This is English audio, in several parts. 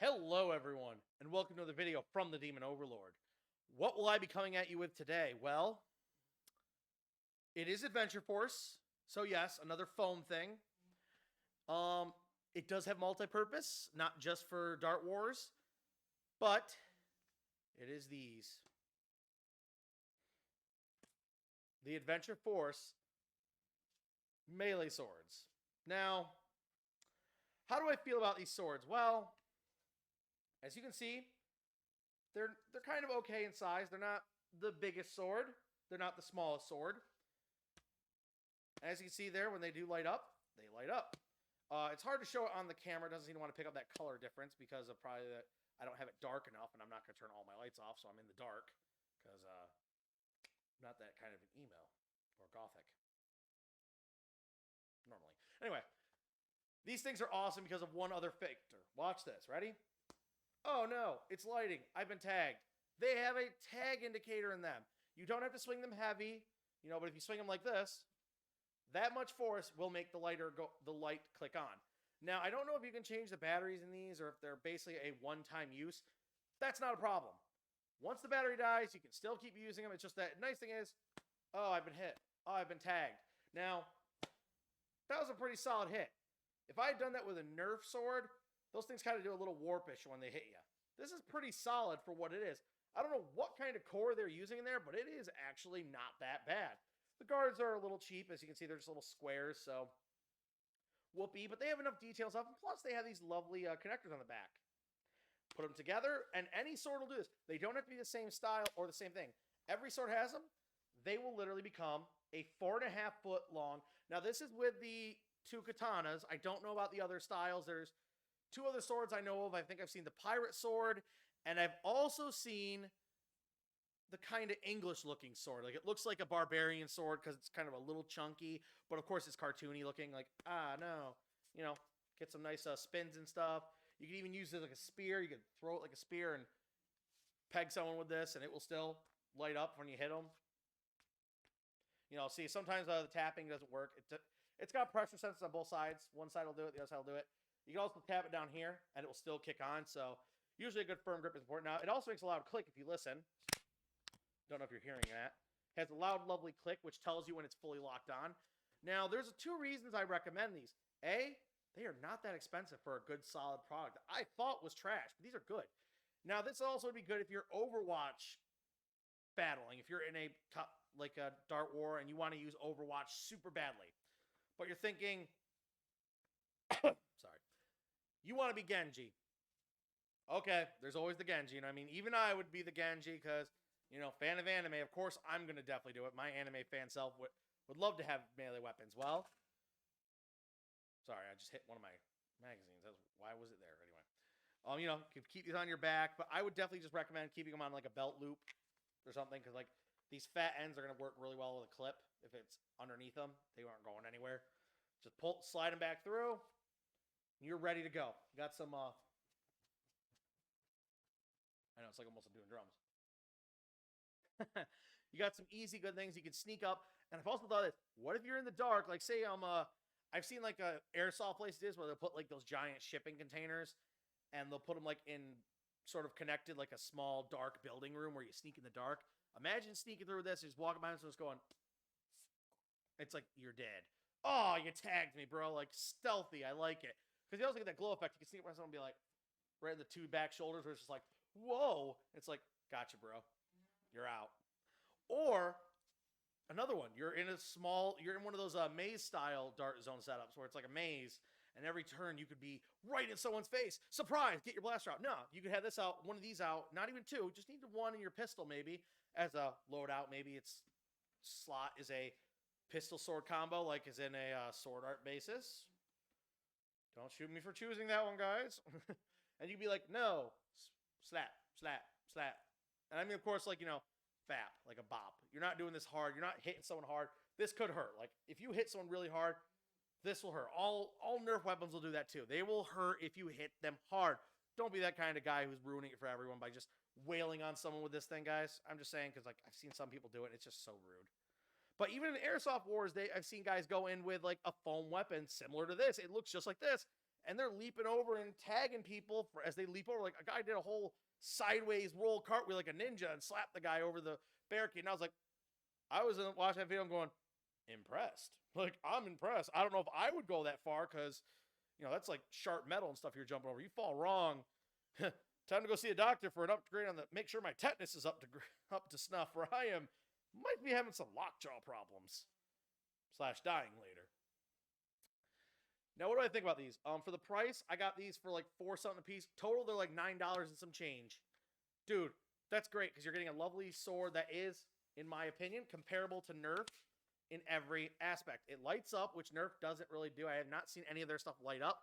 Hello, everyone, and welcome to the video from the Demon Overlord. What will I be coming at you with today? Well, it is Adventure Force, so yes, another foam thing. It does have multi-purpose, not just for Dart Wars, but it is these. The Adventure Force melee swords. Now, how do I feel about these swords? Well, as you can see, they're kind of okay in size. They're not the biggest sword. They're not the smallest sword. As you can see there, when they do light up, they light up. It's hard to show it on the camera. It doesn't seem to want to pick up that color difference because of probably that I don't have it dark enough, and I'm not going to turn all my lights off, so I'm in the dark because I'm not that kind of an emo or gothic normally. Anyway, these things are awesome because of one other factor. Watch this. Ready? Oh no, it's lighting. I've been tagged. They have a tag indicator in them. You don't have to swing them heavy, but if you swing them like this, that much force will make the light click on. Now, I don't know if you can change the batteries in these or if they're basically a one-time use. That's not a problem. Once the battery dies, you can still keep using them. It's just that nice thing is, oh, I've been hit. Oh, I've been tagged. Now, that was a pretty solid hit. If I had done that with a Nerf sword, those things kind of do a little warpish when they hit you. This is pretty solid for what it is. I don't know what kind of core they're using in there, but it is actually not that bad. The guards are a little cheap. As you can see, they're just little squares, so whoopee. But they have enough details up, and plus they have these lovely connectors on the back. Put them together, and any sword will do this. They don't have to be the same style or the same thing. Every sword has them. They will literally become a 4.5 foot long. Now, this is with the two katanas. I don't know about the other styles. There's two other swords I know of. I think I've seen the pirate sword, and I've also seen the kind of English looking sword. Like, it looks like a barbarian sword because it's kind of a little chunky, but of course it's cartoony looking. Like, no, get some nice spins and stuff. You can even use it like a spear. You could throw it like a spear and peg someone with this, and it will still light up when you hit them. See, sometimes the tapping doesn't work. It's got pressure sensors on both sides. One side will do it, the other side will do it. You can also tap it down here, and it will still kick on. So usually a good firm grip is important. Now, it also makes a loud click if you listen. Don't know if you're hearing that. It has a loud, lovely click, which tells you when it's fully locked on. Now, there's two reasons I recommend these. A, they are not that expensive for a good, solid product that I thought was trash, but these are good. Now, this also would be good if you're Overwatch battling. If you're in a Dart War and you want to use Overwatch super badly, but you're thinking, sorry, you want to be Genji. Okay, there's always the Genji. Even I would be the Genji because, fan of anime. Of course, I'm going to definitely do it. My anime fan self would love to have melee weapons. Well, sorry, I just hit one of my magazines. Why was it there? Anyway, you can keep these on your back, but I would definitely just recommend keeping them on like a belt loop or something because like these fat ends are going to work really well with a clip. If it's underneath them, they aren't going anywhere. Just slide them back through, and you're ready to go. You got some, I know, it's like almost doing drums. You got some easy, good things. You can sneak up. And I've also thought this, what if you're in the dark? Like, say I've seen like a airsoft places where they'll put like those giant shipping containers and they'll put them like in sort of connected, like a small dark building room where you sneak in the dark. Imagine sneaking through this, just walking by and just going, it's like, you're dead. Oh, you tagged me, bro. Like, stealthy. I like it. Because you also get that glow effect. You can sneak up on someone and be like, right in the two back shoulders where it's just like, whoa. It's like, gotcha, bro. You're out. Or another one. You're in one of those maze style dart zone setups where it's like a maze, and every turn you could be right in someone's face. Surprise! Get your blaster out. No, you could have this out, one of these out, not even two. Just need one in your pistol maybe as a loadout. Maybe its slot is a pistol sword combo, like is in a sword art basis. Don't shoot me for choosing that one, guys. And you'd be like, no, slap, slap, slap. And of course, like, fap, like a bop. You're not doing this hard. You're not hitting someone hard. This could hurt. Like, if you hit someone really hard, this will hurt. All Nerf weapons will do that too. They will hurt if you hit them hard. Don't be that kind of guy who's ruining it for everyone by just wailing on someone with this thing, guys. I'm just saying because, like, I've seen some people do it. And it's just so rude. But even in Airsoft Wars, I've seen guys go in with, like, a foam weapon similar to this. It looks just like this. and they're leaping over and tagging people as they leap over. Like a guy did a whole sideways roll cartwheel like a ninja and slapped the guy over the barricade. And I was like, I was watching that video and going, impressed. Like, I'm impressed. I don't know if I would go that far because, that's like sharp metal and stuff you're jumping over. You fall wrong. Time to go see a doctor for an upgrade on make sure my tetanus is up to snuff, where I might be having some lockjaw problems / dying later. Now, what do I think about these? For the price, I got these for like $4 something a piece. Total, they're like $9 and some change. Dude, that's great because you're getting a lovely sword that is, in my opinion, comparable to Nerf in every aspect. It lights up, which Nerf doesn't really do. I have not seen any of their stuff light up.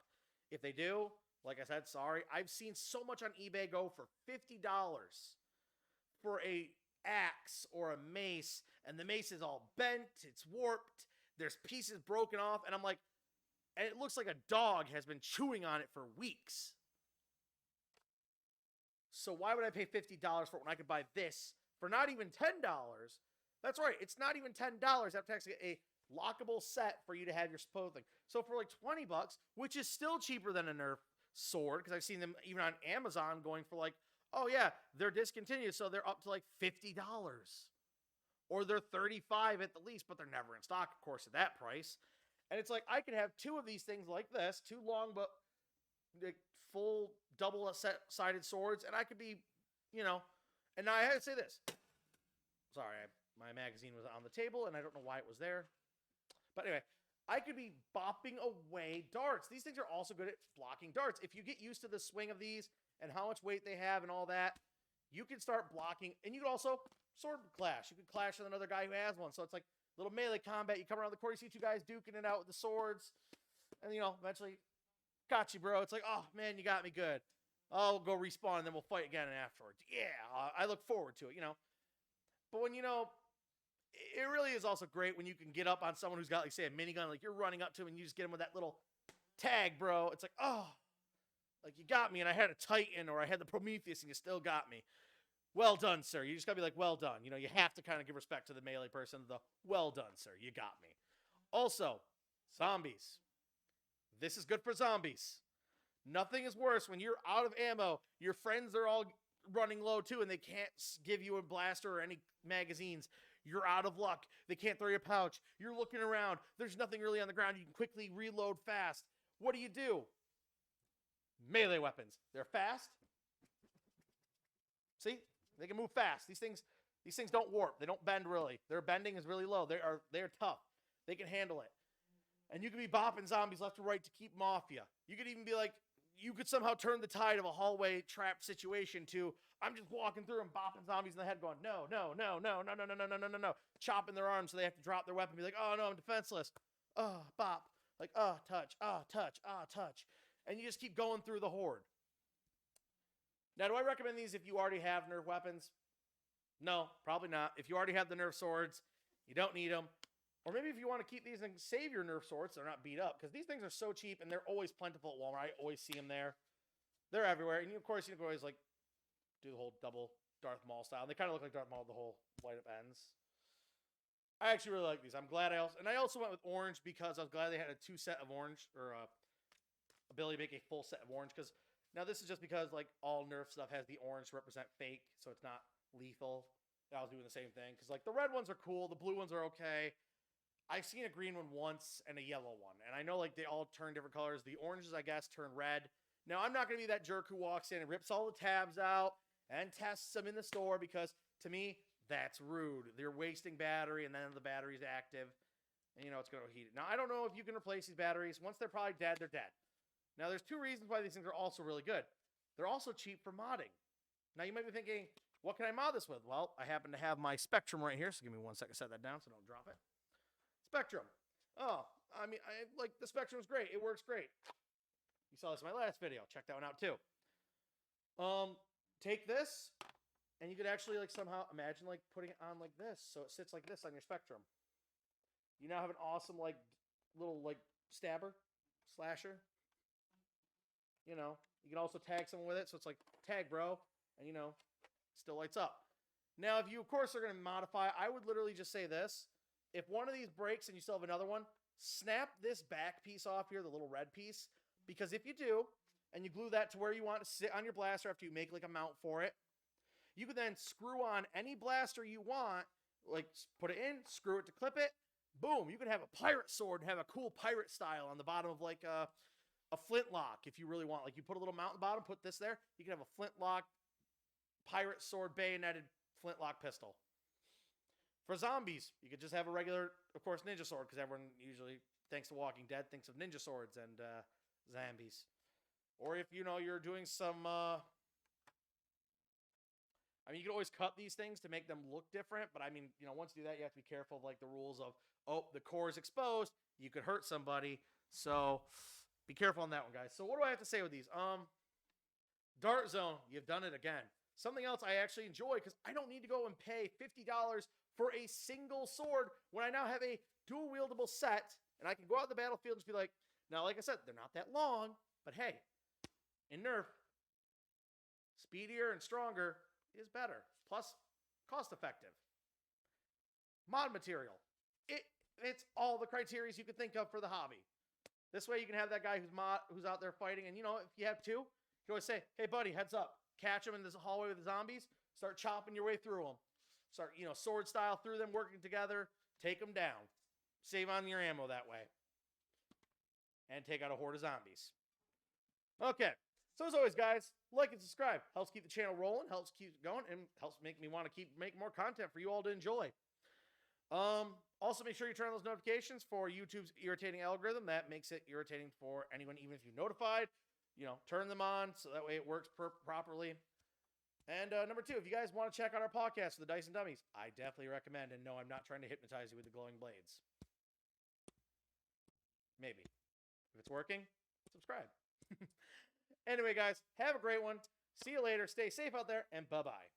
If they do, like I said, sorry. I've seen so much on eBay go for $50 for a axe or a mace, and the mace is all bent, it's warped, there's pieces broken off, and I'm like, and it looks like a dog has been chewing on it for weeks. So why would I pay $50 for it when I could buy this for not even $10? That's right, it's not even $10. I have to actually get a lockable set for you to have your supposed thing. So for like $20, which is still cheaper than a Nerf sword, because I've seen them even on Amazon going for like, oh yeah, they're discontinued, so they're up to like $50. Or they're $35 at the least, but they're never in stock, of course, at that price. And it's like, I could have two of these things like this, two long but like full double-sided swords, and I could be, and now I had to say this. Sorry, my magazine was on the table, and I don't know why it was there. But anyway, I could be bopping away darts. These things are also good at blocking darts. If you get used to the swing of these and how much weight they have and all that, you can start blocking. And you can also sword clash. You can clash with another guy who has one. So it's like little melee combat. You come around the court, you see two guys duking it out with the swords. And, eventually, got you, bro. It's like, oh, man, you got me good. I'll go respawn, and then we'll fight again afterwards. Yeah, I look forward to it, But when, it really is also great when you can get up on someone who's got, like, say, a minigun. Like, you're running up to him, and you just get him with that little tag, bro. It's like, oh, like, you got me, and I had a Titan, or I had the Prometheus, and you still got me. Well done, sir. You just got to be like, well done. You have to kind of give respect to the melee person. The well done, sir. You got me. Also, zombies. This is good for zombies. Nothing is worse when you're out of ammo. Your friends are all running low, too, and they can't give you a blaster or any magazines. You're out of luck. They can't throw your pouch. You're looking around. There's nothing really on the ground. You can quickly reload fast. What do? Melee weapons. They're fast. See? They can move fast. These things don't warp. They don't bend really. Their bending is really low. They're tough. They can handle it. And you can be bopping zombies left and right to keep them off you. You could even be like, you could somehow turn the tide of a hallway trap situation to, I'm just walking through and bopping zombies in the head going, no, no, no, no, no, no, no, no, no, no, no, no. Chopping their arms so they have to drop their weapon and be like, oh no, I'm defenseless. Oh, bop. Like, oh, touch, oh, touch, oh, touch. And you just keep going through the horde. Now, do I recommend these if you already have Nerf weapons? No, probably not. If you already have the Nerf swords, you don't need them. Or maybe if you want to keep these and save your Nerf swords so they're not beat up. Because these things are so cheap and they're always plentiful at Walmart. I always see them there. They're everywhere. And you, of course, you can always like do the whole double Darth Maul style. And they kind of look like Darth Maul with the whole light up ends. I actually really like these. I'm glad I also went with orange because I was glad they had a two set of orange, or ability to make a full set of orange. Because now this is just because like all Nerf stuff has the orange to represent fake, so it's not lethal. I was doing the same thing because like the red ones are cool, the blue ones are okay. I've seen a green one once and a yellow one, and I know like they all turn different colors. The oranges, I guess, turn red. Now I'm not gonna be that jerk who walks in and rips all the tabs out and tests them in the store, because to me that's rude. They're wasting battery, and then the battery's active, and it's gonna heat it. Now I don't know if you can replace these batteries. Once they're probably dead, they're dead. Now there's two reasons why these things are also really good. They're also cheap for modding. Now you might be thinking, what can I mod this with? Well, I happen to have my Spectrum right here, so give me 1 second to set that down so don't drop it. Spectrum. Oh, I mean, like the Spectrum's great. It works great. You saw this in my last video. Check that one out too. Take this, and you could actually like somehow imagine like putting it on like this, so it sits like this on your Spectrum. You now have an awesome like little like stabber, slasher. You can also tag someone with it, so it's like tag, bro, and still lights up. Now, if you of course are going to modify, I would literally just say this. If one of these breaks and you still have another one, snap this back piece off here, the little red piece, because if you do, and you glue that to where you want to sit on your blaster after you make like a mount for it, you can then screw on any blaster you want, like put it in, screw it to clip it, boom, you can have a pirate sword and have a cool pirate style on the bottom of like a flintlock if you really want. Like you put a little mount on the bottom, put this there, you can have a flintlock pirate sword bayoneted flintlock pistol. For zombies, you could just have a regular, of course, ninja sword, because everyone usually, thanks to Walking Dead, thinks of ninja swords and zombies. Or if, you know, you're doing some, I mean, you can always cut these things to make them look different, but I mean, you know, once you do that, you have to be careful of, like, the rules of, oh, the core is exposed, you could hurt somebody, so be careful on that one, guys. So what do I have to say with these? Dart Zone, you've done it again. Something else I actually enjoy, because I don't need to go and pay $50 for a single sword when I now have a dual-wieldable set, and I can go out in the battlefield and just be like, now, like I said, they're not that long, but hey, in Nerf, speedier and stronger is better. Plus, cost-effective. Mod material. It's all the criteria you could think of for the hobby. This way you can have that guy who's out there fighting, and, you know, if you have two, you can always say, hey, buddy, heads up. Catch them in this hallway with the zombies. Start chopping your way through them. Start, you know, sword style through them, working together. Take them down. Save on your ammo that way. And take out a horde of zombies. Okay. So as always, guys, like and subscribe. Helps keep the channel rolling. Helps keep it going. And helps make me want to keep making more content for you all to enjoy. Also, make sure you turn on those notifications for YouTube's irritating algorithm. That makes it irritating for anyone, even if you're notified. You know, turn them on so that way it works properly. And number two, if you guys want to check out our podcast for the Dice and Dummies, I definitely recommend. And no, I'm not trying to hypnotize you with the glowing blades. Maybe. If it's working, subscribe. Anyway, guys, have a great one. See you later. Stay safe out there, and bye-bye.